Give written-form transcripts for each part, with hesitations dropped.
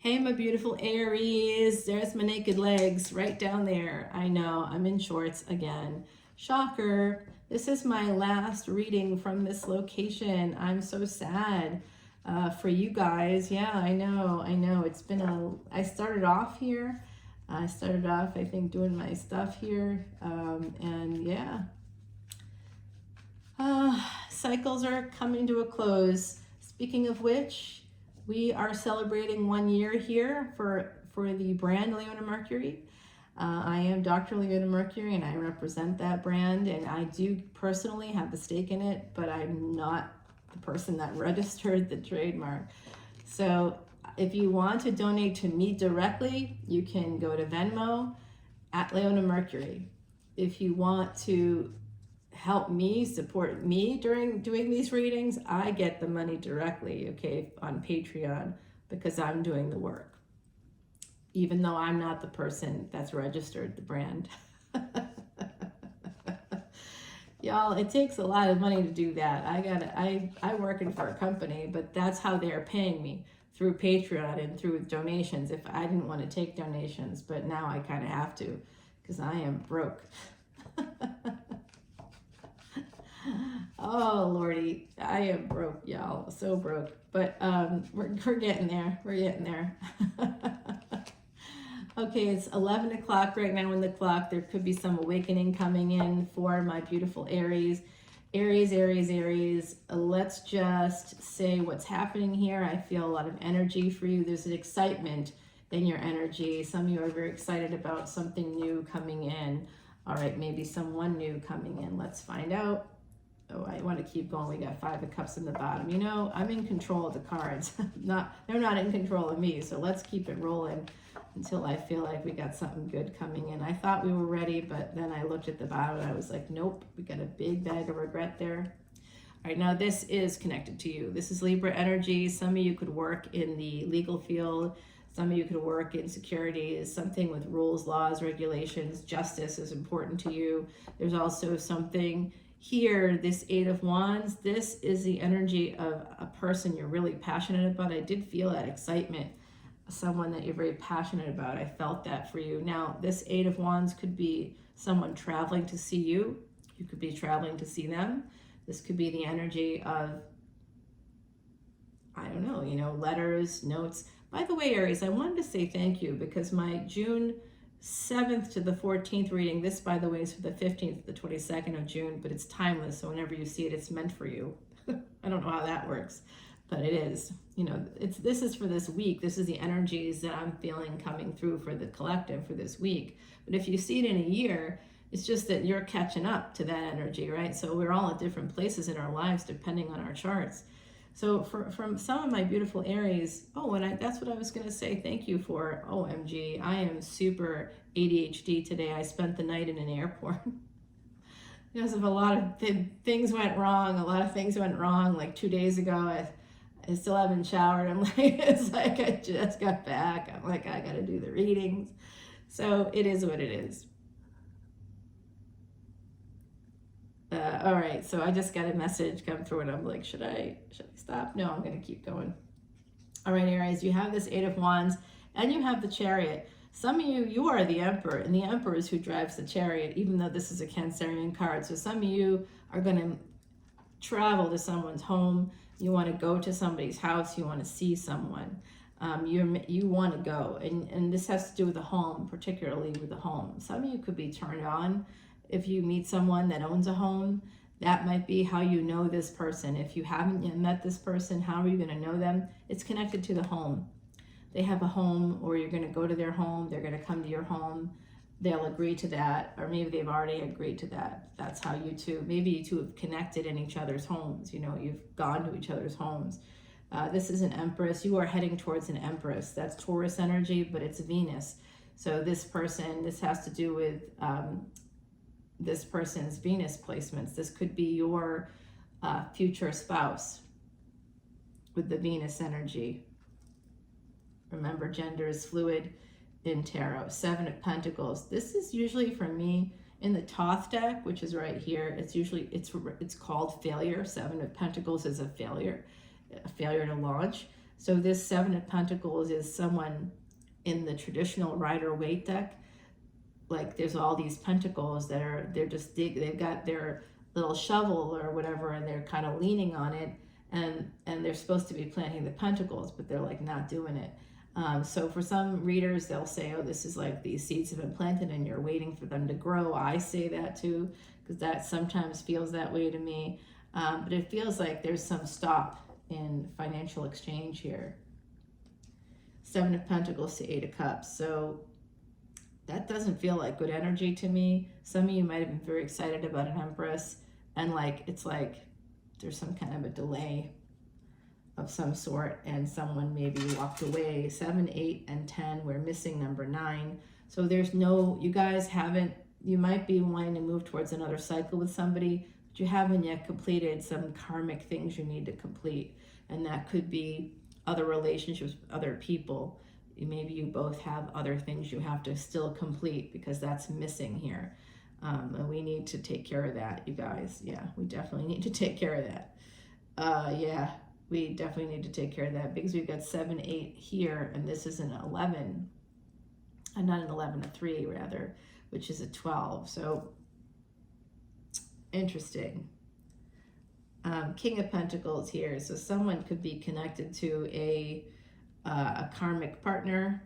Hey, my beautiful Aries. There's my naked legs right down there. I know, I'm in shorts again. Shocker. This is my last reading from this location. I'm so sad for you guys. Yeah, I know. It's been I started off here. I started off, I think, doing my stuff here. And yeah. Cycles are coming to a close. Speaking of which, we are celebrating 1 year here for the brand Leona Mercury. I am Dr. Leona Mercury and I represent that brand, and I do personally have a stake in it, but I'm not the person that registered the trademark. So if you want to donate to me directly, you can go to Venmo at Leona Mercury. If you want to help me, support me during doing these readings, I get the money directly, okay, on Patreon, because I'm doing the work, even though I'm not the person that's registered the brand. Y'all, it takes a lot of money to do that. I working for a company, but that's how they're paying me, through Patreon and through donations, if I didn't want to take donations, but now I kind of have to, because I am broke. Oh Lordy, I am broke, y'all, so broke. But we're getting there. We're getting there. Okay, it's 11 o'clock right now on the clock. There could be some awakening coming in for my beautiful Aries. Aries. Let's just say what's happening here. I feel a lot of energy for you. There's an excitement in your energy. Some of you are very excited about something new coming in. All right, maybe someone new coming in. Let's find out. Oh, I want to keep going. We got 5 of Cups in the bottom. You know, I'm in control of the cards. They're not in control of me. So let's keep it rolling until I feel like we got something good coming in. I thought we were ready, but then I looked at the bottom and I was like, nope, we got a big bag of regret there. All right, now this is connected to you. This is Libra energy. Some of you could work in the legal field. Some of you could work in securities, something with rules, laws, regulations. Justice is important to you. There's also something here, this 8 of Wands. This is the energy of a person you're really passionate about. I did feel that excitement, someone that you're very passionate about. I felt that for you. Now, this 8 of Wands could be someone traveling to see you. You could be traveling to see them. This could be the energy of, I don't know, you know, letters, notes. By the way, Aries, I wanted to say thank you because my June 7th to the 14th reading, this, by the way, is for the 15th to the 22nd of June, but it's timeless, so whenever you see it, it's meant for you. I don't know how that works, but it is. You know, this is for this week. This is the energies that I'm feeling coming through for the collective for this week. But if you see it in a year, it's just that you're catching up to that energy, right? So we're all at different places in our lives depending on our charts. So from some of my beautiful Aries, that's what I was going to say thank you for. OMG, I am super ADHD today. I spent the night in an airport because of a lot of things went wrong. A lot of things went wrong. Like 2 days ago, I still haven't showered. I'm like, it's like I just got back. I'm like, I got to do the readings. So it is what it is. All right, so I just got a message come through and I'm like, should I stop? No, I'm going to keep going. All right, Aries, you have this 8 of Wands and you have the Chariot. Some of you are the Emperor, and the Emperor is who drives the Chariot, even though this is a Cancerian card. So some of you are going to travel to someone's home. You want to go to somebody's house. You want to see someone. You want to go. And this has to do with the home, particularly with the home. Some of you could be turned on. If you meet someone that owns a home, that might be how you know this person. If you haven't yet met this person, how are you going to know them? It's connected to the home. They have a home, or you're going to go to their home. They're going to come to your home. They'll agree to that, or maybe they've already agreed to that. That's how maybe you two have connected in each other's homes. You know, you've gone to each other's homes. This is an Empress. You are heading towards an Empress. That's Taurus energy, but it's Venus. So this has to do with this person's Venus placements. This could be your future spouse with the Venus energy. Remember, gender is fluid in tarot. 7 of Pentacles. This is usually for me in the Thoth deck, which is right here. It's called failure. 7 of Pentacles is a failure to launch. So this Seven of Pentacles is someone in the traditional Rider-Waite deck. Like there's all these pentacles that are, they've got their little shovel or whatever, and they're kind of leaning on it, and they're supposed to be planting the pentacles, but they're like not doing it. So for some readers, they'll say, oh, this is like these seeds have been planted and you're waiting for them to grow. I say that too, because that sometimes feels that way to me. But it feels like there's some stop in financial exchange here. Seven of Pentacles to Eight of Cups. So that doesn't feel like good energy to me. Some of you might have been very excited about an Empress, and like it's like there's some kind of a delay of some sort, and someone maybe walked away. 7, 8, and 10. We're missing number 9. So there's no, you guys haven't, you might be wanting to move towards another cycle with somebody, but you haven't yet completed some karmic things you need to complete. And that could be other relationships with other people. Maybe you both have other things you have to still complete, because that's missing here. And we need to take care of that, you guys. Yeah, we definitely need to take care of that. Yeah, we definitely need to take care of that, because we've got 7, 8 here, and this is an 11. And not an 11, a 3 rather, which is a 12. So interesting. King of Pentacles here. So someone could be connected to a karmic partner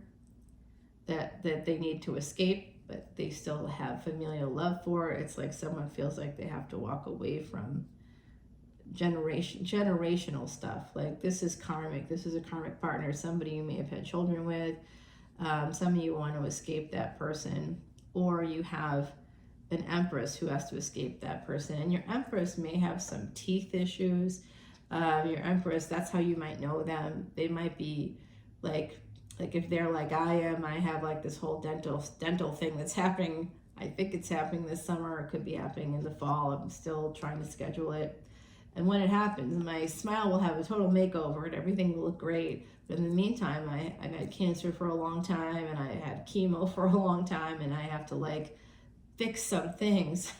that they need to escape, but they still have familial love for. It's like someone feels like they have to walk away from generational stuff. Like this is karmic. This is a karmic partner, somebody you may have had children with. Some of you want to escape that person, or you have an Empress who has to escape that person, and your Empress may have some teeth issues. Your Empress, that's how you might know them. They might be like if they're like I am, I have like this whole dental thing that's happening. I think it's happening this summer, or it could be happening in the fall. I'm still trying to schedule it. And when it happens, my smile will have a total makeover and everything will look great. But in the meantime, I've had cancer for a long time, and I had chemo for a long time, and I have to like fix some things.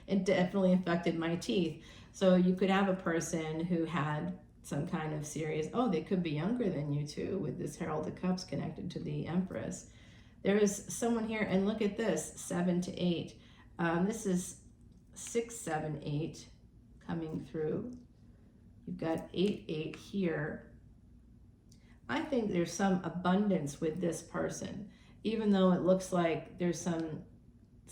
It definitely affected my teeth. So you could have a person who had some kind of serious, oh, they could be younger than you too, with this Herald of Cups connected to the Empress. There is someone here, and look at this, 7 to 8. This is 6, 7, 8 coming through. You've got 8, 8 here. I think there's some abundance with this person, even though it looks like there's some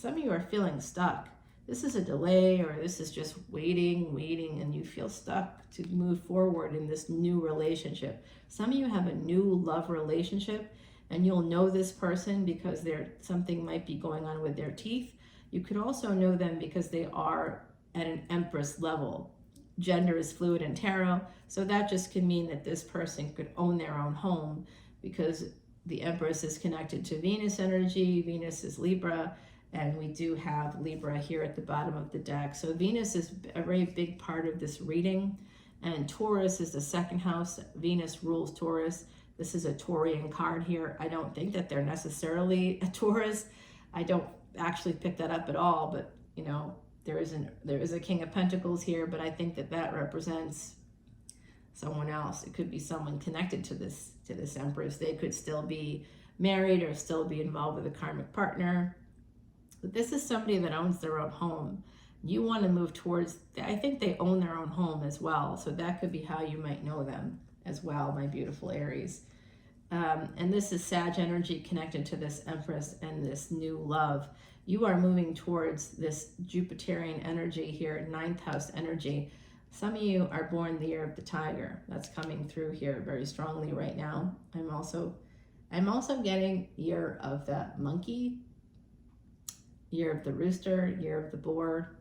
of you are feeling stuck. This is a delay, or this is just waiting, and you feel stuck to move forward in this new relationship. Some of you have a new love relationship, and you'll know this person because something might be going on with their teeth. You could also know them because they are at an Empress level. Gender is fluid in tarot, so that just can mean that this person could own their own home, because the Empress is connected to Venus energy. Venus is Libra, and we do have Libra here at the bottom of the deck. So Venus is a very big part of this reading, and Taurus is the second house. Venus rules Taurus. This is a Taurian card here. I don't think that they're necessarily a Taurus. I don't actually pick that up at all, but you know, there is a King of Pentacles here, but I think that represents someone else. It could be someone connected to this Empress. They could still be married or still be involved with a karmic partner. But this is somebody that owns their own home. You want to move towards, I think they own their own home as well. So that could be how you might know them as well, my beautiful Aries. And this is Sag energy connected to this Empress and this new love. You are moving towards this Jupiterian energy here, 9th house energy. Some of you are born the year of the tiger. That's coming through here very strongly right now. I'm also getting year of the monkey, year of the rooster, year of the boar,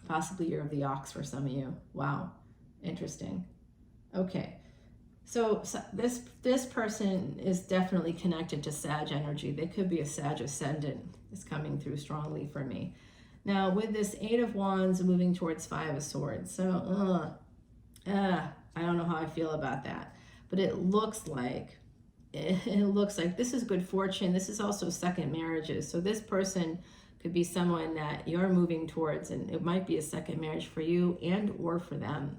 possibly year of the ox for some of you. Wow, interesting. Okay, so this person is definitely connected to Sag energy. They could be a Sag ascendant. It's coming through strongly for me. Now with this 8 of Wands moving towards 5 of Swords, so I don't know how I feel about that, but it looks like this is good fortune. This is also second marriages. So this person Could be someone that you're moving towards, and it might be a second marriage for you and or for them.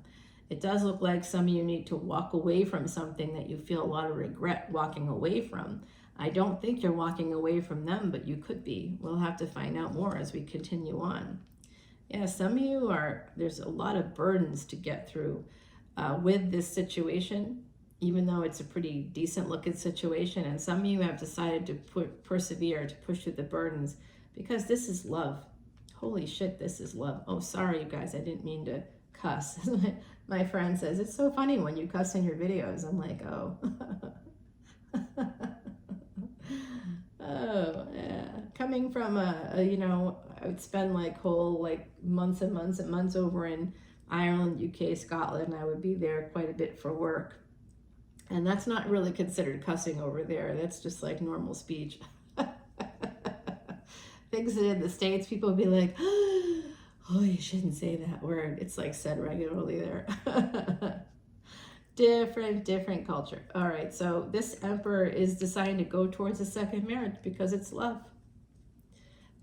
It does look like some of you need to walk away from something that you feel a lot of regret walking away from. I don't think you're walking away from them, but you could be. We'll have to find out more as we continue on. Yeah, some of you there's a lot of burdens to get through with this situation, even though it's a pretty decent looking situation. And some of you have decided to persevere, to push through the burdens, because this is love. Holy shit, this is love. Oh, sorry, you guys, I didn't mean to cuss. My friend says, it's so funny when you cuss in your videos. I'm like, oh. Oh, yeah. Coming from I would spend whole months and months and months over in Ireland, UK, Scotland. I would be there quite a bit for work. And that's not really considered cussing over there. That's just like normal speech. Things that in the States, people would be like, oh, you shouldn't say that word. It's like said regularly there. Different culture. All right, so this Emperor is deciding to go towards a second marriage because it's love.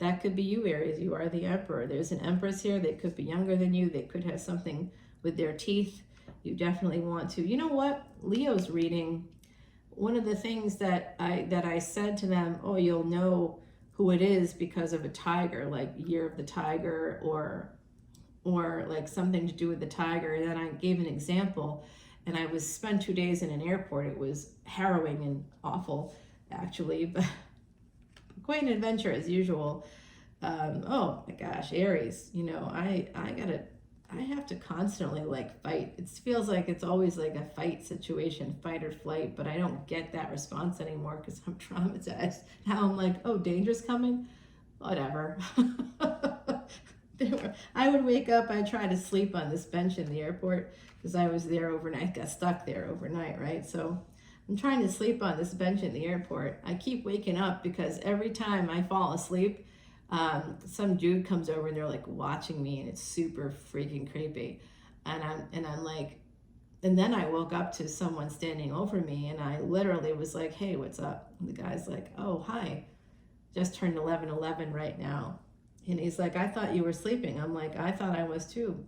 That could be you, Aries. You are the Emperor. There's an Empress here. They could be younger than you. They could have something with their teeth. You definitely want to. You know what? Leo's reading, one of the things that I said to them, oh, you'll know who it is because of a tiger, like Year of the Tiger, or like something to do with the tiger. And then I gave an example, and I spent 2 days in an airport. It was harrowing and awful, actually, but quite an adventure as usual. Oh my gosh, Aries, I have to constantly fight. It feels like it's always like a fight situation, fight or flight, but I don't get that response anymore because I'm traumatized. Now I'm like, oh, danger's coming? Whatever. I would wake up, I'd try to sleep on this bench in the airport because I was there overnight, got stuck there overnight, right? So I'm trying to sleep on this bench in the airport. I keep waking up because every time I fall asleep, some dude comes over and they're watching me, and it's super freaking creepy. And I'm like, and then I woke up to someone standing over me, and I literally was like, hey, what's up? And the guy's like, oh, hi, just turned 11:11 right now. And he's like, I thought you were sleeping. I'm like, I thought I was too,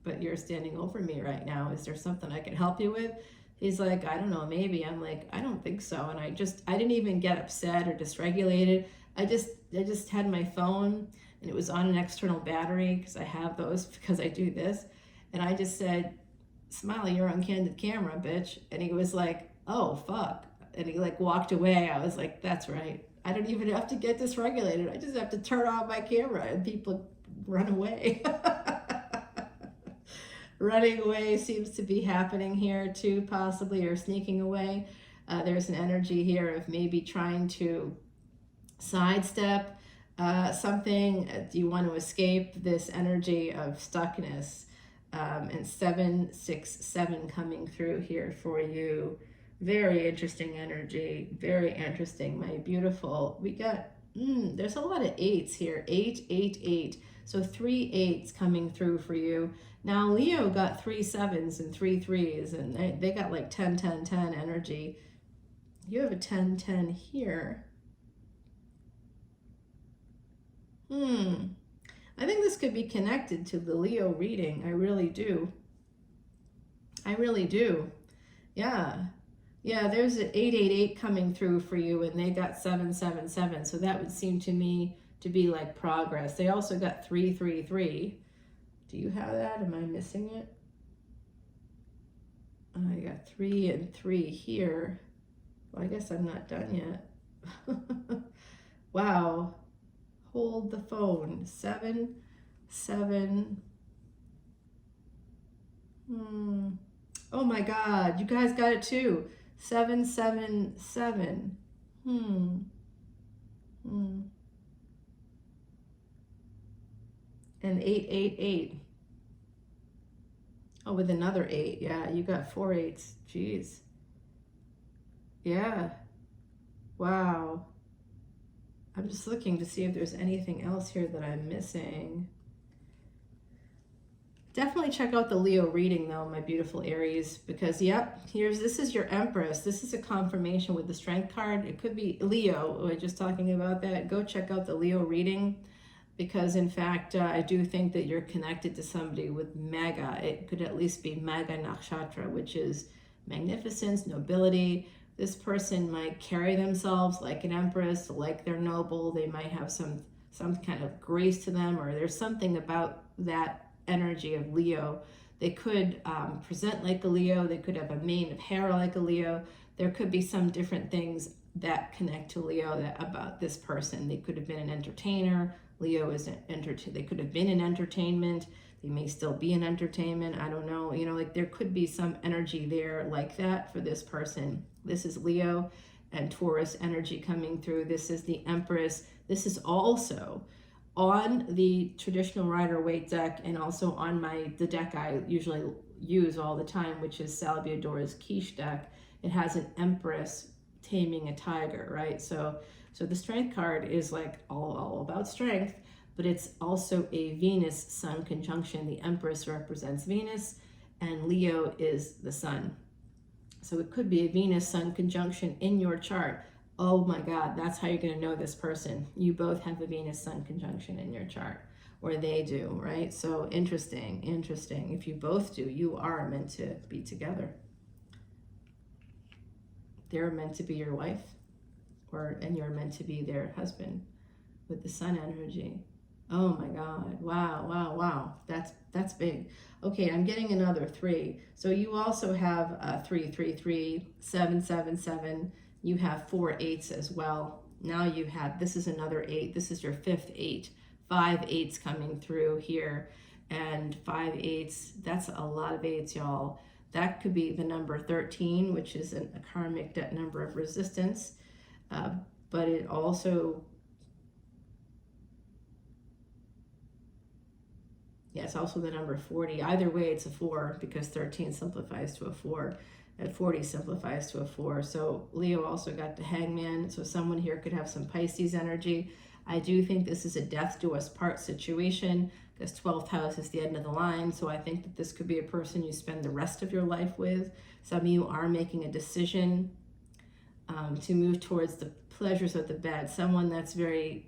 but you're standing over me right now. Is there something I can help you with? He's like, I don't know, maybe. I'm like, I don't think so. And I didn't even get upset or dysregulated. I just had my phone, and it was on an external battery because I have those because I do this. And I just said, Smiley, you're on candid camera, bitch. And he was like, oh, fuck. And he walked away. I was like, that's right. I don't even have to get dysregulated. I just have to turn off my camera and people run away. Running away seems to be happening here too, possibly, or sneaking away. There's an energy here of maybe trying to sidestep something. Do you want to escape this energy of stuckness? And 767 coming through here for you. Very interesting energy, very interesting, my beautiful. We got, there's a lot of 8s here, 8, 8, 8. So 3 8s coming through for you. Now Leo got 3 7s and 3 3s, and they got 10, 10, 10 energy. You have a 10, 10 here. I think this could be connected to the Leo reading. I really do. I really do. Yeah. Yeah, there's an 888 coming through for you, and they got 777. So that would seem to me to be progress. They also got 333. Do you have that? Am I missing it? I got 3 and 3 here. Well, I guess I'm not done yet. Wow. Hold the phone. 7, 7. Oh my God, you guys got it too. 7, 7, 7. And 8, 8, 8. Oh, with another 8. Yeah, you got 4 8s. Jeez. Yeah. Wow. I'm just looking to see if there's anything else here that I'm missing. Definitely check out the Leo reading though, my beautiful Aries, because yep, this is your Empress. This is a confirmation with the Strength card. It could be Leo. We're just talking about that. Go check out the Leo reading, because in fact, I do think that you're connected to somebody with Maga. It could at least be Maga Nakshatra, which is magnificence, nobility. This person might carry themselves like an Empress, like they're noble. They might have some kind of grace to them, or there's something about that energy of Leo. They could present like a Leo. They could have a mane of hair like a Leo. There could be some different things that connect to Leo about this person. They could have been an entertainer. Leo is they could have been in entertainment. They may still be in entertainment. I don't know. You know, like there could be some energy there like that for this person. This is Leo and Taurus energy coming through. This is the Empress. This is also on the traditional Rider-Waite deck, and also on the deck I usually use all the time, which is Salvador's Quiche deck. It has an Empress taming a tiger, right? So the Strength card is like all about strength, but it's also a Venus-Sun conjunction. The Empress represents Venus, and Leo is the Sun. So it could be a Venus-Sun conjunction in your chart. Oh my God, that's how you're going to know this person. You both have a Venus-Sun conjunction in your chart, or they do, right? So interesting. If you both do, you are meant to be together. They're meant to be your wife, and you're meant to be their husband with the Sun energy. Oh my God, wow. That's big. Okay, I'm getting another 3. So you also have 333, 777. You have 4 8s as well. Now you have, this is another 8. This is your 5th 8. 5 8s coming through here. And 5 8s, that's a lot of 8s, y'all. That could be the number 13, which is a karmic number of resistance. But it also, yeah, it's also the number 40. Either way, it's a 4, because 13 simplifies to a 4. And 40 simplifies to a 4. So Leo also got the Hangman. So someone here could have some Pisces energy. I do think this is a death do us part situation, because 12th house is the end of the line. So I think that this could be a person you spend the rest of your life with. Some of you are making a decision to move towards the pleasures of the bed. Someone that's very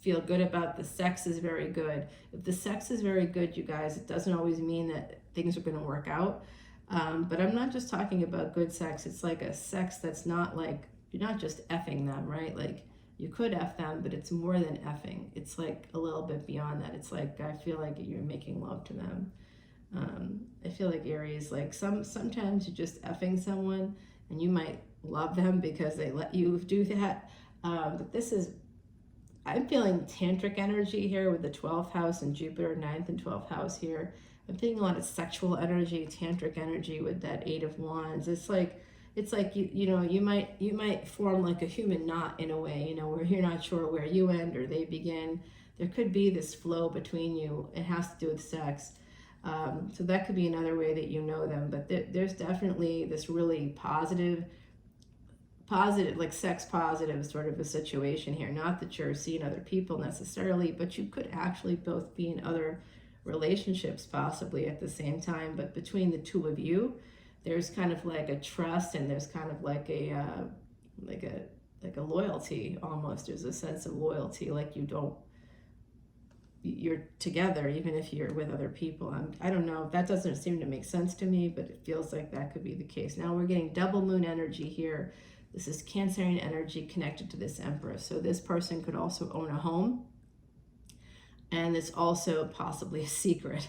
feel good about the sex is very good. If the sex is very good, you guys, it doesn't always mean that things are going to work out. But I'm not just talking about good sex. It's like a sex that's not like, you're not just effing them, right? Like you could F them, but it's more than effing. It's like a little bit beyond that. It's like, I feel like you're making love to them. I feel like Aries, like sometimes you're just effing someone and you might love them because they let you do that. But this is, I'm feeling tantric energy here with the 12th house and Jupiter, 9th and 12th house here. I'm feeling a lot of sexual energy, tantric energy with that 8 of Wands. It's like you might form like a human knot in a way, where you're not sure where you end or they begin. There could be this flow between you. It has to do with sex. So that could be another way that you know them. But there's definitely this really positive, like sex positive sort of a situation here. Not that you're seeing other people necessarily, but you could actually both be in other relationships possibly at the same time. But between the two of you, there's kind of like a trust, and there's kind of like a loyalty almost. There's a sense of loyalty, like you're together even if you're with other people. I don't know, that doesn't seem to make sense to me, but it feels like that could be the case. Now we're getting double moon energy here. This is Cancerian energy connected to this Empress. So this person could also own a home, and it's also possibly a secret.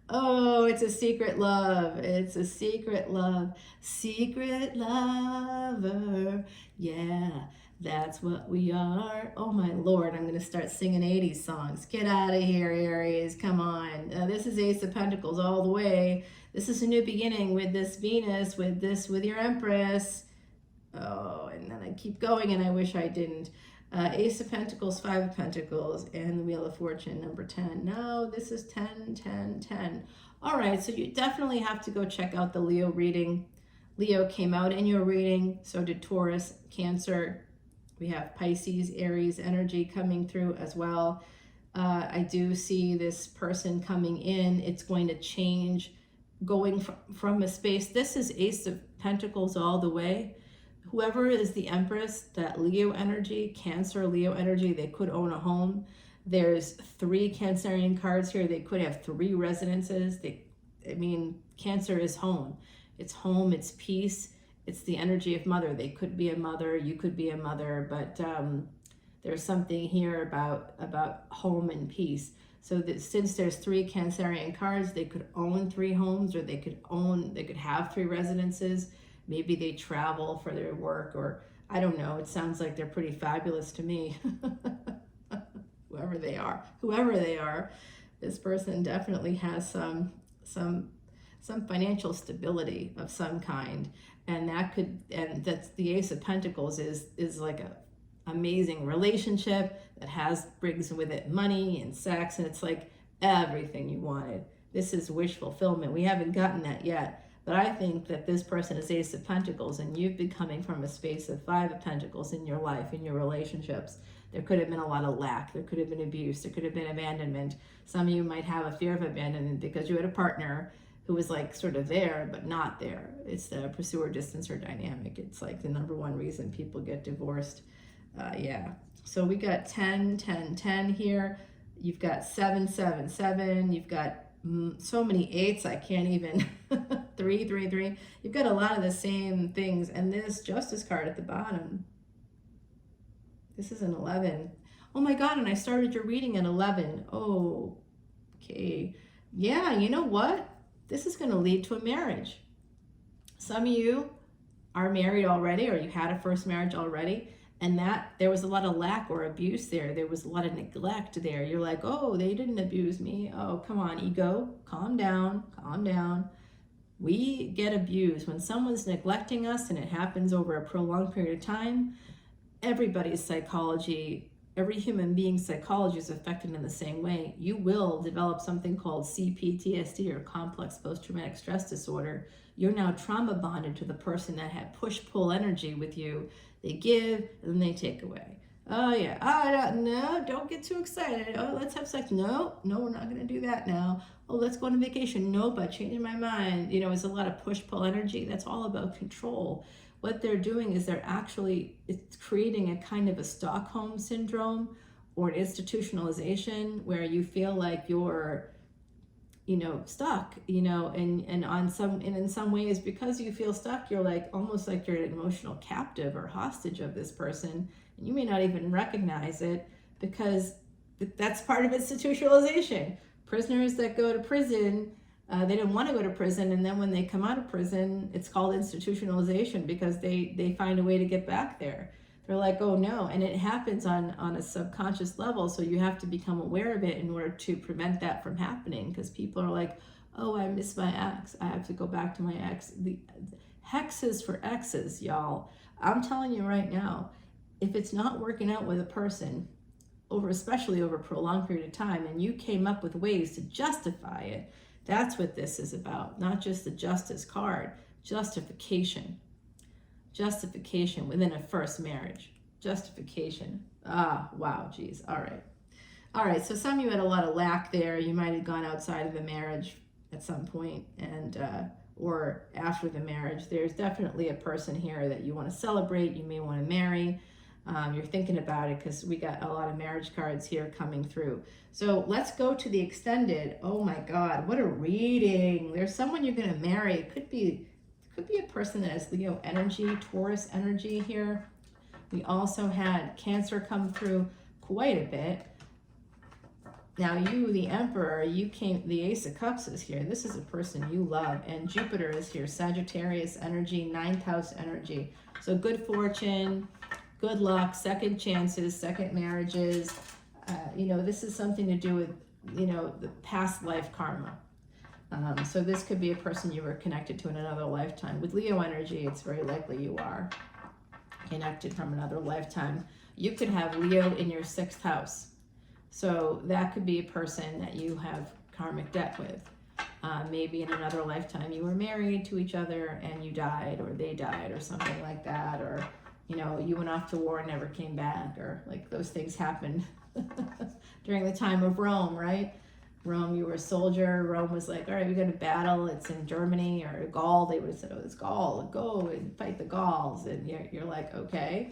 Oh, it's a secret love. It's a secret love. Secret lover. Yeah, that's what we are. Oh my Lord, I'm going to start singing 80s songs. Get out of here, Aries. Come on. This is Ace of Pentacles all the way. This is a new beginning with this Venus, with your Empress. Oh, and then I keep going, and I wish I didn't. Ace of Pentacles, 5 of Pentacles, and the Wheel of Fortune, number 10. No, this is 10, 10, 10. All right, so you definitely have to go check out the Leo reading. Leo came out in your reading, so did Taurus, Cancer. We have Pisces, Aries energy coming through as well. I do see this person coming in. It's going to change, going from a space. This is Ace of Pentacles all the way. Whoever is the Empress, that Leo energy, Cancer, Leo energy, they could own a home. There's 3 Cancerian cards here. They could have 3 residences. I mean, Cancer is home. It's home, it's peace, it's the energy of mother. They could be a mother, you could be a mother, but there's something here about home and peace. So that since there's 3 Cancerian cards, they could own 3 homes, or they could have 3 residences. Maybe they travel for their work, or I don't know. It sounds like they're pretty fabulous to me. Whoever they are, this person definitely has some financial stability of some kind, and that's the Ace of Pentacles is like a amazing relationship that brings with it money and sex, and it's like everything you wanted. This is wish fulfillment. We haven't gotten that yet, but I think that this person is Ace of Pentacles, and you've been coming from a space of 5 of Pentacles in your life, in your relationships. There could have been a lot of lack. There could have been abuse. There could have been abandonment. Some of you might have a fear of abandonment because you had a partner who was like sort of there, but not there. It's the pursuer, distancer dynamic. It's like the #1 reason people get divorced. Yeah. So we got 10, 10, 10 here. You've got 7, 7, 7. You've got so many 8s. I can't even. 3, 3, 3. You've got a lot of the same things. And this Justice card at the bottom. This is an 11. Oh my God. And I started your reading at 11. Oh, okay. Yeah. You know what? This is going to lead to a marriage. Some of you are married already, or you had a first marriage already, and that there was a lot of lack or abuse there. There was a lot of neglect there. You're like, oh, they didn't abuse me. Oh, come on, ego, calm down, calm down. We get abused when someone's neglecting us, and it happens over a prolonged period of time. Everybody's psychology, every human being's psychology is affected in the same way. You will develop something called CPTSD, or complex post-traumatic stress disorder. You're now trauma bonded to the person that had push-pull energy with you. They give and then they take away. Oh yeah, no, don't get too excited. Oh, let's have sex. No, we're not gonna do that now. Oh, let's go on vacation. Nope, I changed my mind. You know, it's a lot of push-pull energy. That's all about control. What they're doing is it's creating a kind of a Stockholm syndrome, or an institutionalization, where you feel like you're, stuck, and in some ways, because you feel stuck, you're like, almost like you're an emotional captive or hostage of this person, and you may not even recognize it, because that's part of institutionalization. Prisoners that go to prison, they didn't want to go to prison, and then when they come out of prison, it's called institutionalization, because they find a way to get back there. They're like, oh no, and it happens on a subconscious level, so you have to become aware of it in order to prevent that from happening, because people are like, oh, I miss my ex, I have to go back to my ex. The hexes for exes, y'all. I'm telling you right now, if it's not working out with a person, especially over a prolonged period of time, and you came up with ways to justify it, that's what this is about. Not just the Justice card, justification within a first marriage. Justification. Wow, geez. All right, so some of you had a lot of lack there. You might have gone outside of the marriage at some point, and or after the marriage. There's definitely a person here that you want to celebrate, you may want to marry. You're thinking about it, because we got a lot of marriage cards here coming through. So let's go to the extended. Oh my God, what a reading. There's someone you're going to marry. It could be a person that has Leo energy, Taurus energy here. We also had Cancer come through quite a bit. Now you, the Emperor, the Ace of Cups is here. This is a person you love. And Jupiter is here, Sagittarius energy, 9th house energy. So good fortune, good luck, second chances, second marriages. This is something to do with, the past life karma. So this could be a person you were connected to in another lifetime. With Leo energy, it's very likely you are connected from another lifetime. You could have Leo in your 6th house. So that could be a person that you have karmic debt with. Maybe in another lifetime you were married to each other and you died, or they died, or something like that. Or, you went off to war and never came back, or like those things happen. During the time of Rome, right? Rome, you were a soldier. Rome was like, all right, we got to battle. It's in Germany or Gaul. They would have said, oh, it's Gaul. Go and fight the Gauls. And you're like, okay.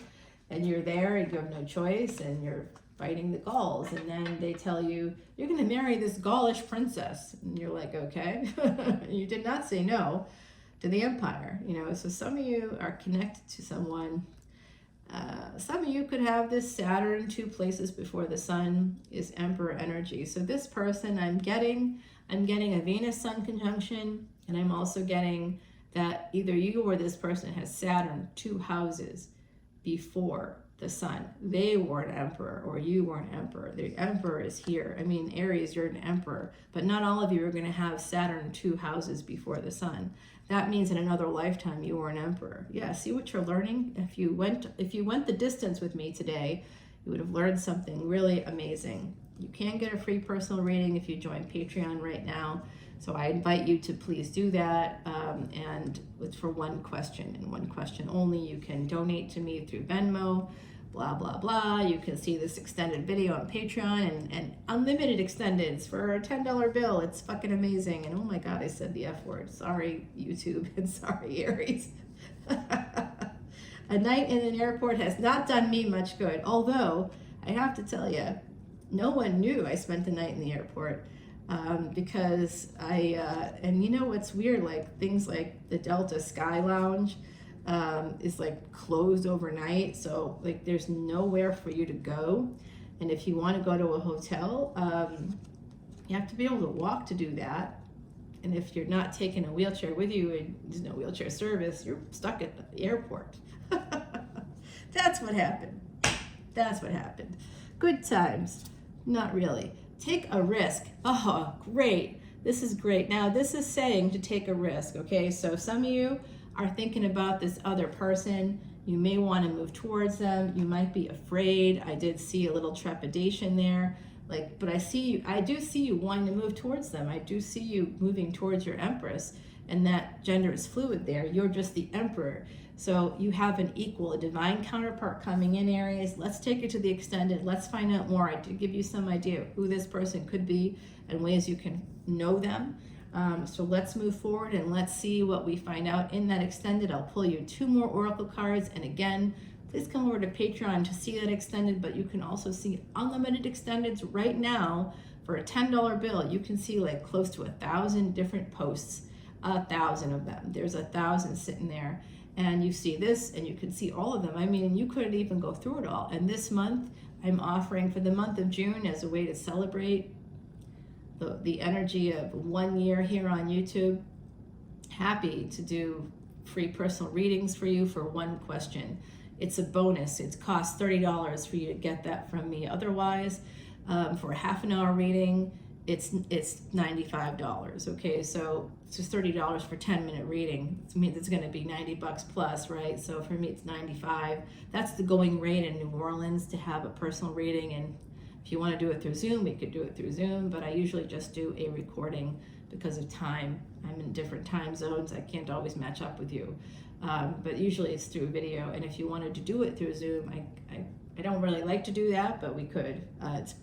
And you're there and you have no choice and you're fighting the Gauls. And then they tell you, you're going to marry this Gaulish princess. And you're like, okay. You did not say no to the empire. So some of you are connected to someone. Some of you could have this Saturn 2 places before the sun is Emperor energy. So this person, I'm getting a Venus Sun conjunction, and I'm also getting that either you or this person has Saturn 2 houses before the sun. They were an emperor, or you were an emperor. The emperor is here. I mean, Aries, you're an emperor, but not all of you are going to have Saturn 2 houses before the sun. That means in another lifetime you were an emperor. Yeah, see what you're learning? If you went the distance with me today, you would have learned something really amazing. You can get a free personal reading if you join Patreon right now. So I invite you to please do that. And it's for one question and one question only. You can donate to me through Venmo, blah, blah, blah. You can see this extended video on Patreon and unlimited extendeds for a $10 bill. It's fucking amazing. And oh my God, I said the F word. Sorry, YouTube, and sorry, Aries. A night in an airport has not done me much good. Although, I have to tell you, no one knew I spent the night in the airport. Because and you know what's weird, like things like the Delta Sky Lounge is like closed overnight, so like there's nowhere for you to go. And if you want to go to a hotel, you have to be able to walk to do that. And if you're not taking a wheelchair with you and there's no wheelchair service, you're stuck at the airport. That's what happened. Good times. Not really. Take a risk. Oh, great. This is great. Now, this is saying to take a risk, okay? So some of you are thinking about this other person. You may want to move towards them. You might be afraid. I did see a little trepidation there. But I do see you wanting to move towards them. I do see you moving towards your Empress, and that gender is fluid there. You're just the Emperor. So you have an equal, a divine counterpart coming in, Aries. Let's take it to the extended. Let's find out more. I did give you some idea who this person could be and ways you can know them. So let's move forward and let's see what we find out in that extended. I'll pull you 2 more oracle cards. And again, please come over to Patreon to see that extended, but you can also see unlimited extendeds right now for a $10 bill. You can see like close to 1,000 different posts, 1,000 of them. There's 1,000 sitting there. And you see this, and you can see all of them. I mean, you couldn't even go through it all. And this month, I'm offering for the month of June as a way to celebrate the energy of 1 year here on YouTube. Happy to do free personal readings for you for one question. It's a bonus. It costs $30 for you to get that from me. Otherwise, for a half an hour reading, it's $95. Okay, so it's just $30 for 10-minute reading. It means it's going to be $90 plus, right? So for me, it's $95. That's the going rate in New Orleans to have a personal reading. And if you want to do it through Zoom, we could do it through Zoom. But I usually just do a recording because of time. I'm in different time zones. I can't always match up with you. But usually it's through video. And if you wanted to do it through Zoom, I don't really like to do that, but we could.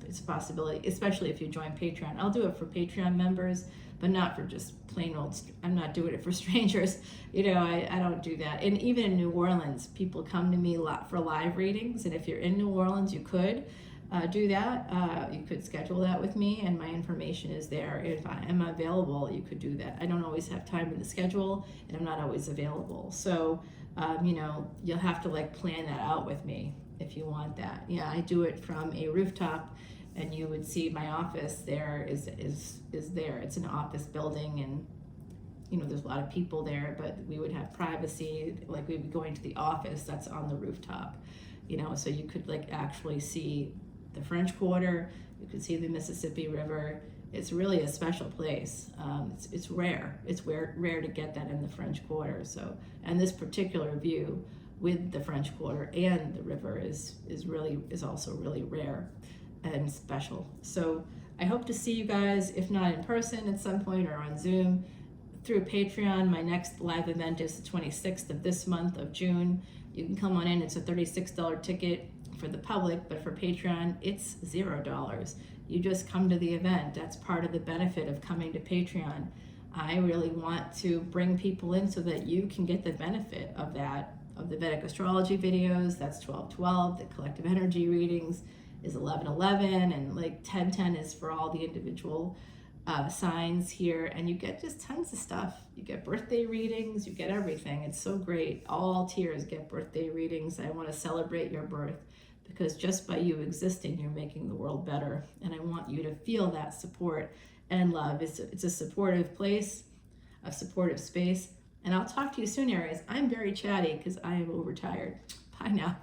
It's a possibility, especially if you join Patreon. I'll do it for Patreon members, but not for just plain old, I'm not doing it for strangers. I don't do that. And even in New Orleans, people come to me a lot for live readings. And if you're in New Orleans, you could do that. You could schedule that with me, and my information is there. If I am available, you could do that. I don't always have time in the schedule, and I'm not always available. So, you'll have to plan that out with me if you want that. Yeah, I do it from a rooftop, and you would see my office there is there. It's an office building, and there's a lot of people there, but we would have privacy. Like we'd be going to the office that's on the rooftop, so you could actually see the French Quarter. You could see the Mississippi River. It's really a special place. It's rare. It's rare to get that in the French Quarter. So, and this particular view with the French Quarter and the river is also really rare and special. So I hope to see you guys, if not in person at some point or on Zoom, through Patreon. My next live event is the 26th of this month of June. You can come on in. It's a $36 ticket for the public, but for Patreon, it's $0. You just come to the event. That's part of the benefit of coming to Patreon. I really want to bring people in so that you can get the benefit of that, of the Vedic astrology videos. That's 12/12. The collective energy readings is 11/11, and like 10/10 is for all the individual signs here. And you get just tons of stuff. You get birthday readings, you get everything. It's so great. All tiers get birthday readings. I want to celebrate your birth, because just by you existing, you're making the world better. And I want you to feel that support and love. It's a supportive place, a supportive space. And I'll talk to you soon, Aries. I'm very chatty because I am overtired. Bye now.